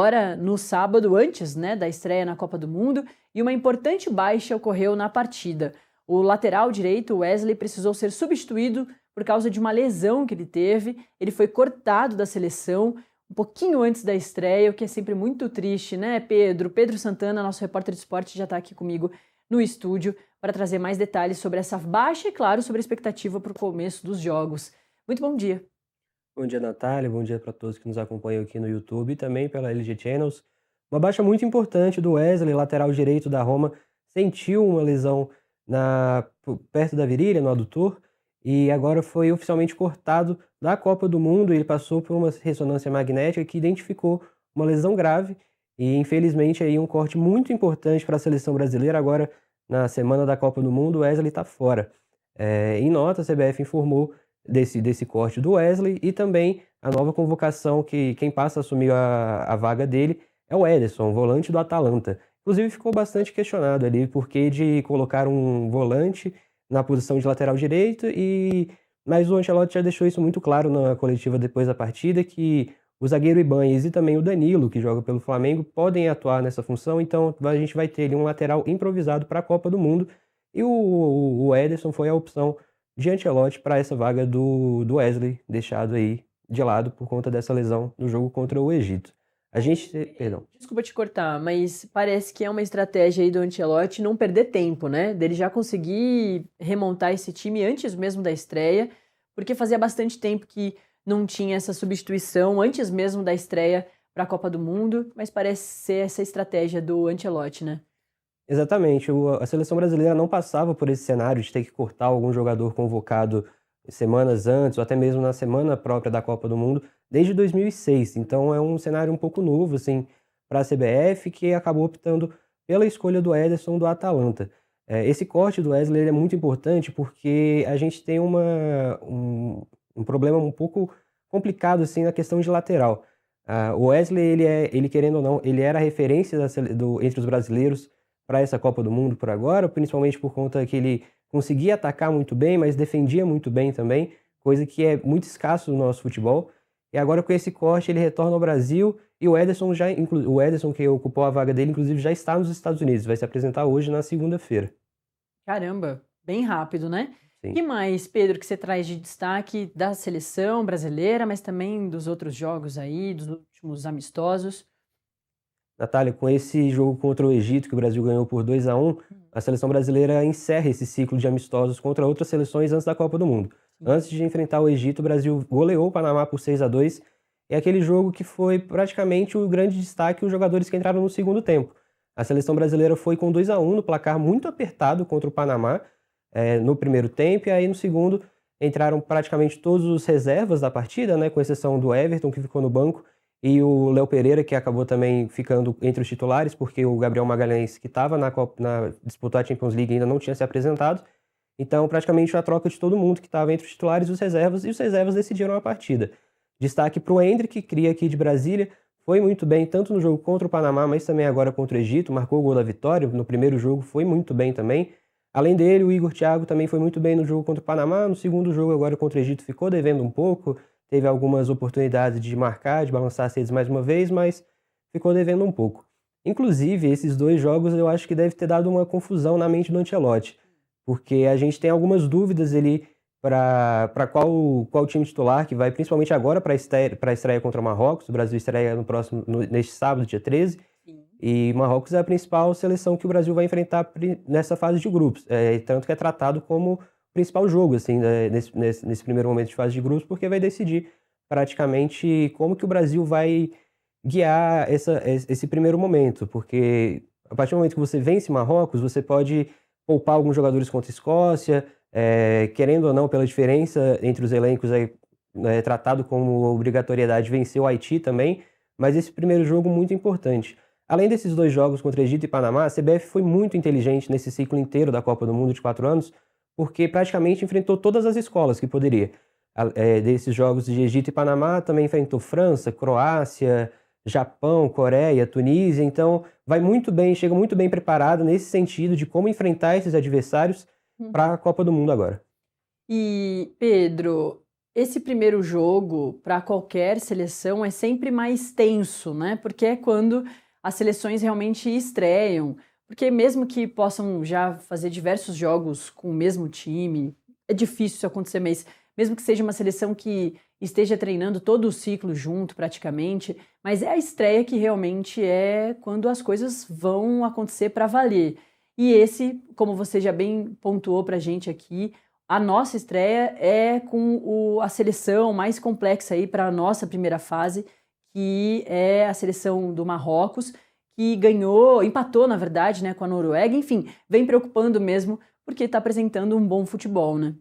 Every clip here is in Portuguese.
agora no sábado, antes, né, da estreia na Copa do Mundo, e uma importante baixa ocorreu na partida. O lateral direito, Wesley, precisou ser substituído por causa de uma lesão que ele teve. Ele foi cortado da seleção um pouquinho antes da estreia, o que é sempre muito triste, né, Pedro? Pedro Santana, nosso repórter de esporte, já está aqui comigo no estúdio para trazer mais detalhes sobre essa baixa e, claro, sobre a expectativa para o começo dos jogos. Muito bom dia. Bom dia, Natália. Bom dia para todos que nos acompanham aqui no YouTube e também pela LG Channels. Uma baixa muito importante do Wesley, lateral direito da Roma, sentiu uma lesão perto da virilha, no adutor, e agora foi oficialmente cortado da Copa do Mundo. Ele passou por uma ressonância magnética que identificou uma lesão grave e, infelizmente, aí um corte muito importante para a seleção brasileira. Agora, na semana da Copa do Mundo, o Wesley está fora. Em nota, a CBF informou desse corte do Wesley e também a nova convocação que quem passa a assumir a vaga dele é o Ederson, volante do Atalanta. Inclusive ficou bastante questionado ali porque de colocar um volante na posição de lateral direito, mas o Ancelotti já deixou isso muito claro na coletiva depois da partida, que o zagueiro Ibañez e também o Danilo, que joga pelo Flamengo, podem atuar nessa função. Então a gente vai ter ali um lateral improvisado para a Copa do Mundo, e o Ederson foi a opção de Ancelotti para essa vaga do Wesley, deixado aí de lado por conta dessa lesão no jogo contra o Egito. Perdão. Desculpa te cortar, mas parece que é uma estratégia aí do Ancelotti não perder tempo, né? Dele já conseguir remontar esse time antes mesmo da estreia, porque fazia bastante tempo que não tinha essa substituição antes mesmo da estreia para a Copa do Mundo, mas parece ser essa estratégia do Ancelotti, né? Exatamente, a seleção brasileira não passava por esse cenário de ter que cortar algum jogador convocado semanas antes, ou até mesmo na semana própria da Copa do Mundo, desde 2006. Então é um cenário um pouco novo, assim, para a CBF, que acabou optando pela escolha do Ederson do Atalanta. Esse corte do Wesley ele é muito importante porque a gente tem um problema um pouco complicado, assim, na questão de lateral. O Wesley, ele querendo ou não, ele era a referência entre os brasileiros para essa Copa do Mundo por agora, principalmente por conta que ele conseguia atacar muito bem, mas defendia muito bem também, coisa que é muito escasso no nosso futebol. E agora com esse corte ele retorna ao Brasil e o Ederson que ocupou a vaga dele, inclusive já está nos Estados Unidos, vai se apresentar hoje na segunda-feira. Caramba, bem rápido, né? Sim. Que mais, Pedro, que você traz de destaque da seleção brasileira, mas também dos outros jogos aí, dos últimos amistosos? Natália, com esse jogo contra o Egito, que o Brasil ganhou por 2-1, a seleção brasileira encerra esse ciclo de amistosos contra outras seleções antes da Copa do Mundo. Antes de enfrentar o Egito, o Brasil goleou o Panamá por 6-2. É aquele jogo que foi praticamente o grande destaque os jogadores que entraram no segundo tempo. A seleção brasileira foi com 2-1 no placar muito apertado contra o Panamá no primeiro tempo, e aí no segundo entraram praticamente todos os reservas da partida, né, com exceção do Everton, que ficou no banco, e o Léo Pereira, que acabou também ficando entre os titulares, porque o Gabriel Magalhães, que estava disputou a Champions League, ainda não tinha se apresentado. Então, praticamente a troca de todo mundo que estava entre os titulares e os reservas decidiram a partida. Destaque para o Endrick, cria aqui de Brasília, foi muito bem, tanto no jogo contra o Panamá, mas também agora contra o Egito, marcou o gol da vitória, no primeiro jogo foi muito bem também. Além dele, o Igor Thiago também foi muito bem no jogo contra o Panamá, no segundo jogo agora contra o Egito ficou devendo um pouco, teve algumas oportunidades de marcar, de balançar as redes mais uma vez, mas ficou devendo um pouco. Inclusive, esses dois jogos eu acho que deve ter dado uma confusão na mente do Ancelotti, porque a gente tem algumas dúvidas ali para qual time titular que vai, principalmente agora para a estreia contra o Marrocos. O Brasil estreia neste sábado, dia 13, Sim. e Marrocos é a principal seleção que o Brasil vai enfrentar nessa fase de grupos, tanto que é tratado como principal jogo, assim, né, nesse primeiro momento de fase de grupos, porque vai decidir praticamente como que o Brasil vai guiar esse primeiro momento, porque a partir do momento que você vence Marrocos, você pode poupar alguns jogadores contra a Escócia, querendo ou não, pela diferença entre os elencos, tratado como obrigatoriedade vencer o Haiti também, mas esse primeiro jogo muito importante. Além desses dois jogos contra Egito e Panamá, a CBF foi muito inteligente nesse ciclo inteiro da Copa do Mundo de 4 anos, porque praticamente enfrentou todas as escolas que poderia. Desses jogos de Egito e Panamá, também enfrentou França, Croácia, Japão, Coreia, Tunísia. Então, vai muito bem, chega muito bem preparado nesse sentido de como enfrentar esses adversários para a Copa do Mundo agora. E, Pedro, Esse primeiro jogo, para qualquer seleção, é sempre mais tenso, né? Porque é quando as seleções realmente estreiam. Porque mesmo que possam já fazer diversos jogos com o mesmo time, é difícil isso acontecer, mas mesmo que seja uma seleção que esteja treinando todo o ciclo junto, praticamente, mas é a estreia que realmente é quando as coisas vão acontecer para valer. E esse, como você já bem pontuou para a gente aqui, a nossa estreia é com a seleção mais complexa aí para a nossa primeira fase, que é a seleção do Marrocos, que ganhou, empatou, na verdade, né, com a Noruega. Enfim, vem preocupando mesmo, porque está apresentando um bom futebol, né?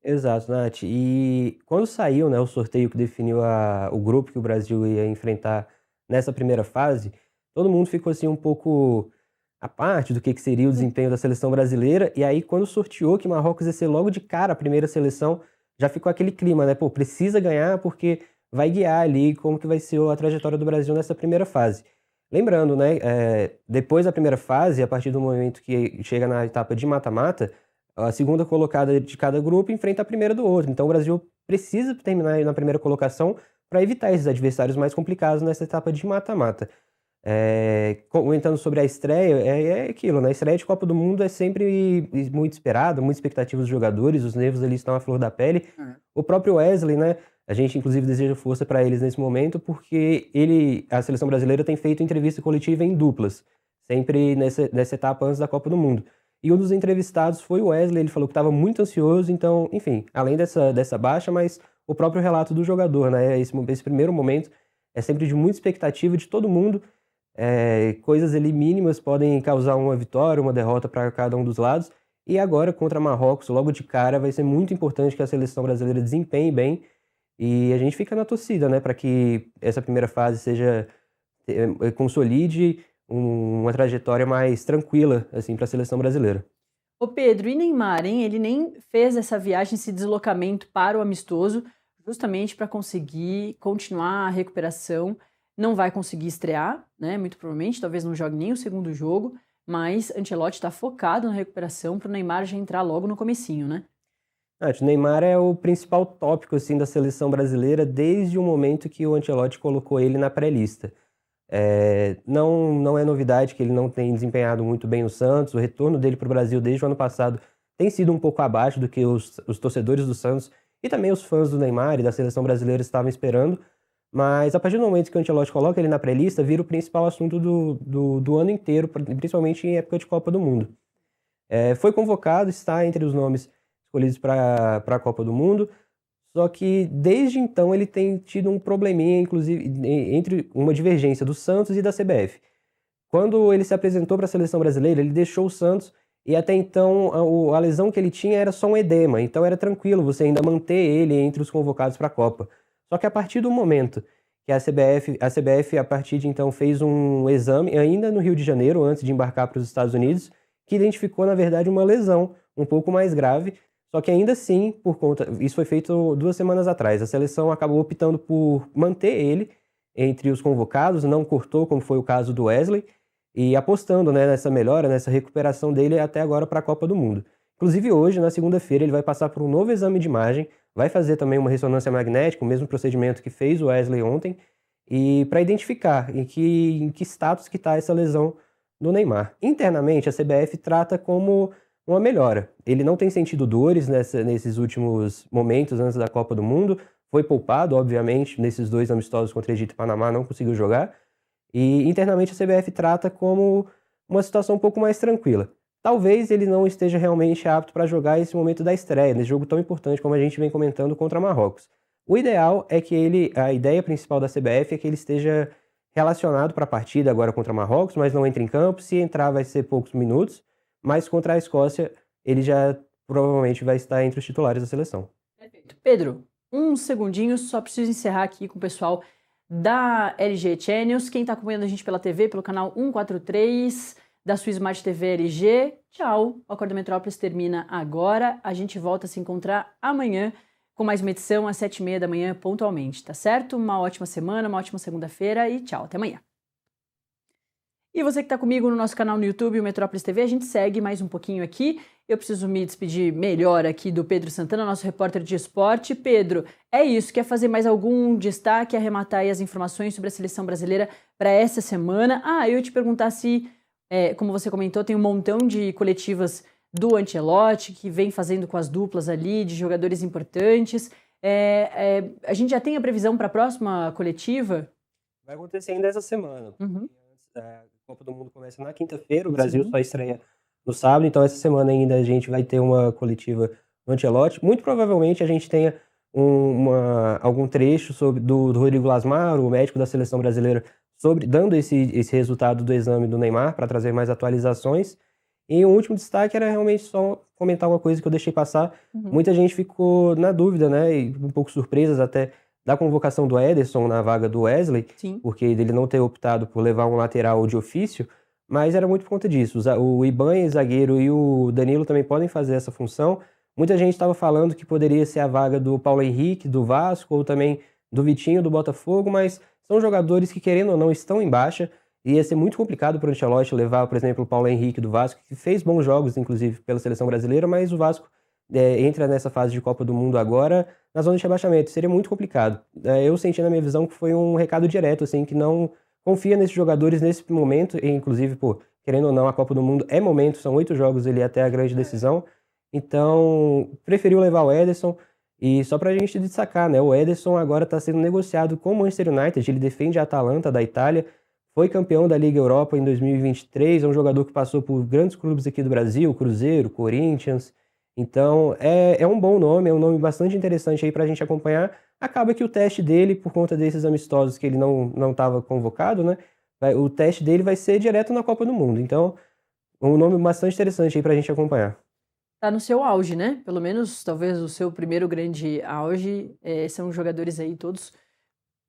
Exato, Nath. E quando saiu, né, o sorteio que definiu o grupo que o Brasil ia enfrentar nessa primeira fase, todo mundo ficou assim um pouco à parte do que seria o desempenho da seleção brasileira. E aí, quando sorteou que Marrocos ia ser logo de cara a primeira seleção, já ficou aquele clima, né? Pô, precisa ganhar porque vai guiar ali como que vai ser a trajetória do Brasil nessa primeira fase. Lembrando, né, depois da primeira fase, a partir do momento que chega na etapa de mata-mata, a segunda colocada de cada grupo enfrenta a primeira do outro. Então o Brasil precisa terminar na primeira colocação para evitar esses adversários mais complicados nessa etapa de mata-mata. Comentando sobre a estreia, é aquilo, né? A estreia de Copa do Mundo é sempre muito esperada, muita expectativa dos jogadores, os nervos ali estão à flor da pele. O próprio Wesley, né? A gente inclusive deseja força para eles nesse momento, porque a seleção brasileira tem feito entrevista coletiva em duplas, sempre nessa etapa antes da Copa do Mundo. E um dos entrevistados foi o Wesley, ele falou que estava muito ansioso, então, enfim, além dessa baixa, mas o próprio relato do jogador, né? Esse primeiro momento é sempre de muita expectativa de todo mundo. Coisas ali mínimas podem causar uma vitória, uma derrota para cada um dos lados. E agora, contra Marrocos, logo de cara, vai ser muito importante que a seleção brasileira desempenhe bem. E a gente fica na torcida, né, para que essa primeira fase consolide uma trajetória mais tranquila, assim, para a seleção brasileira. Ô Pedro, e Neymar, hein? Ele nem fez essa viagem, esse deslocamento para o amistoso, justamente para conseguir continuar a recuperação. Não vai conseguir estrear, né? Muito provavelmente, talvez não jogue nem o segundo jogo, mas Ancelotti está focado na recuperação para o Neymar já entrar logo no comecinho, né? O Neymar é o principal tópico, assim, da seleção brasileira desde o momento que o Ancelotti colocou ele na pré-lista. Não é novidade que ele não tem desempenhado muito bem no Santos. O retorno dele para o Brasil desde o ano passado tem sido um pouco abaixo do que os torcedores do Santos e também os fãs do Neymar e da seleção brasileira estavam esperando. Mas a partir do momento que o Ancelotti coloca ele na pré-lista, vira o principal assunto do ano inteiro, principalmente em época de Copa do Mundo. Foi convocado, está entre os nomes escolhidos para a Copa do Mundo. Só que desde então ele tem tido um probleminha, inclusive, entre uma divergência do Santos e da CBF. Quando ele se apresentou para a seleção brasileira, ele deixou o Santos e até então a lesão que ele tinha era só um edema, então era tranquilo você ainda manter ele entre os convocados para a Copa. Só que a partir do momento que a CBF a partir de então fez um exame ainda no Rio de Janeiro, antes de embarcar para os Estados Unidos, que identificou na verdade uma lesão um pouco mais grave. Só que ainda assim, isso foi feito 2 semanas atrás, a seleção acabou optando por manter ele entre os convocados, não cortou, como foi o caso do Wesley, e apostando, né, nessa melhora, nessa recuperação dele até agora para a Copa do Mundo. Inclusive hoje, na segunda-feira, ele vai passar por um novo exame de imagem, vai fazer também uma ressonância magnética, o mesmo procedimento que fez o Wesley ontem, e para identificar em que status que está essa lesão do Neymar. Internamente, a CBF trata como uma melhora. Ele não tem sentido dores nesses últimos momentos antes da Copa do Mundo. Foi poupado, obviamente, nesses 2 amistosos contra Egito e Panamá, não conseguiu jogar. E internamente a CBF trata como uma situação um pouco mais tranquila. Talvez ele não esteja realmente apto para jogar esse momento da estreia, nesse jogo tão importante como a gente vem comentando contra Marrocos. O ideal é que a ideia principal da CBF é que ele esteja relacionado para a partida agora contra Marrocos, mas não entre em campo. Se entrar vai ser poucos minutos. Mas contra a Escócia, ele já provavelmente vai estar entre os titulares da seleção. Perfeito. Pedro, uns segundinhos, só preciso encerrar aqui com o pessoal da LG Channels. Quem está acompanhando a gente pela TV, pelo canal 143, da sua Smart TV LG, tchau. O Acorda Metrópolis termina agora. A gente volta a se encontrar amanhã com mais uma edição às 7h30 da manhã, pontualmente, tá certo? Uma ótima semana, uma ótima segunda-feira e tchau. Até amanhã. E você que está comigo no nosso canal no YouTube, o Metrópolis TV, a gente segue mais um pouquinho aqui. Eu preciso me despedir melhor aqui do Pedro Santana, nosso repórter de esporte. Pedro, é isso, quer fazer mais algum destaque, arrematar aí as informações sobre a seleção brasileira para essa semana? Eu ia te perguntar se, como você comentou, tem um montão de coletivas do Ancelotti, que vem fazendo com as duplas ali, de jogadores importantes. A gente já tem a previsão para a próxima coletiva? Vai acontecer ainda essa semana. Uhum. A Copa do Mundo começa na quinta-feira, o Brasil só estreia no sábado, então essa semana ainda a gente vai ter uma coletiva do Ancelotti. Muito provavelmente a gente tenha algum trecho do Rodrigo Lasmar, o médico da seleção brasileira, dando esse resultado do exame do Neymar, para trazer mais atualizações. E o último destaque era realmente só comentar uma coisa que eu deixei passar. Muita gente ficou na dúvida, né, e um pouco surpresas até, da convocação do Ederson na vaga do Wesley, porque ele não ter optado por levar um lateral de ofício, mas era muito por conta disso. O Ibanez, zagueiro, e o Danilo também podem fazer essa função. Muita gente estava falando que poderia ser a vaga do Paulo Henrique, do Vasco, ou também do Vitinho, do Botafogo, mas são jogadores que, querendo ou não, estão em baixa. Ia ser muito complicado para o Ancelotti levar, por exemplo, o Paulo Henrique do Vasco, que fez bons jogos, inclusive, pela seleção brasileira, mas o Vasco entra nessa fase de Copa do Mundo agora na zona de rebaixamento. Seria muito complicado. Eu senti na minha visão que foi um recado direto, assim, que não confia nesses jogadores nesse momento, e inclusive, querendo ou não, a Copa do Mundo é momento, são 8 jogos ali até a grande decisão. Então, preferiu levar o Ederson. E só pra gente destacar, né, o Ederson agora está sendo negociado com o Manchester United, ele defende a Atalanta da Itália, foi campeão da Liga Europa em 2023, é um jogador que passou por grandes clubes aqui do Brasil, Cruzeiro, Corinthians. Então, é um bom nome, é um nome bastante interessante aí pra gente acompanhar. Acaba que o teste dele, por conta desses amistosos que ele não estava convocado, né, o teste dele vai ser direto na Copa do Mundo. Então, um nome bastante interessante aí pra gente acompanhar. Tá no seu auge, né? Pelo menos, talvez, o seu primeiro grande auge. São jogadores aí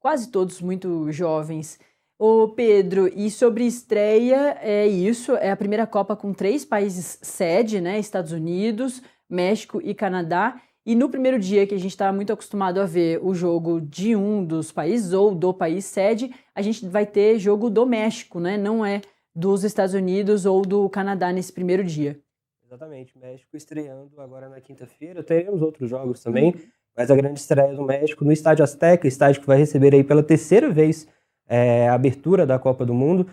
quase todos muito jovens. Ô Pedro, e sobre estreia, é a primeira Copa com 3 países sede, né? Estados Unidos, México e Canadá. E no primeiro dia, que a gente está muito acostumado a ver o jogo de um dos países ou do país sede, a gente vai ter jogo do México, né? Não é dos Estados Unidos ou do Canadá nesse primeiro dia. Exatamente, México estreando agora na quinta-feira. Teremos outros jogos também, mas a grande estreia do México no Estádio Azteca, estádio que vai receber aí pela terceira vez a abertura da Copa do Mundo.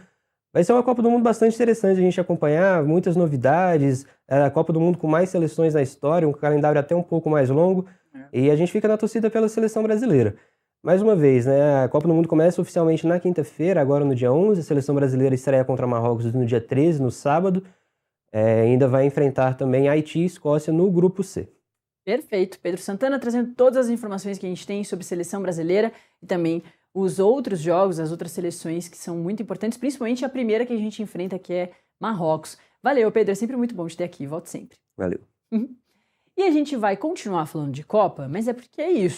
Vai ser uma Copa do Mundo bastante interessante a gente acompanhar, muitas novidades, a Copa do Mundo com mais seleções na história, um calendário até um pouco mais longo, e a gente fica na torcida pela seleção brasileira. Mais uma vez, né, a Copa do Mundo começa oficialmente na quinta-feira, agora no dia 11, a seleção brasileira estreia contra Marrocos no dia 13, no sábado. Ainda vai enfrentar também Haiti e Escócia no grupo C. Perfeito. Pedro Santana trazendo todas as informações que a gente tem sobre seleção brasileira e também os outros jogos, as outras seleções que são muito importantes, principalmente a primeira que a gente enfrenta, que é Marrocos. Valeu, Pedro. É sempre muito bom te ter aqui. Volte sempre. Valeu. E a gente vai continuar falando de Copa, mas é porque é isso.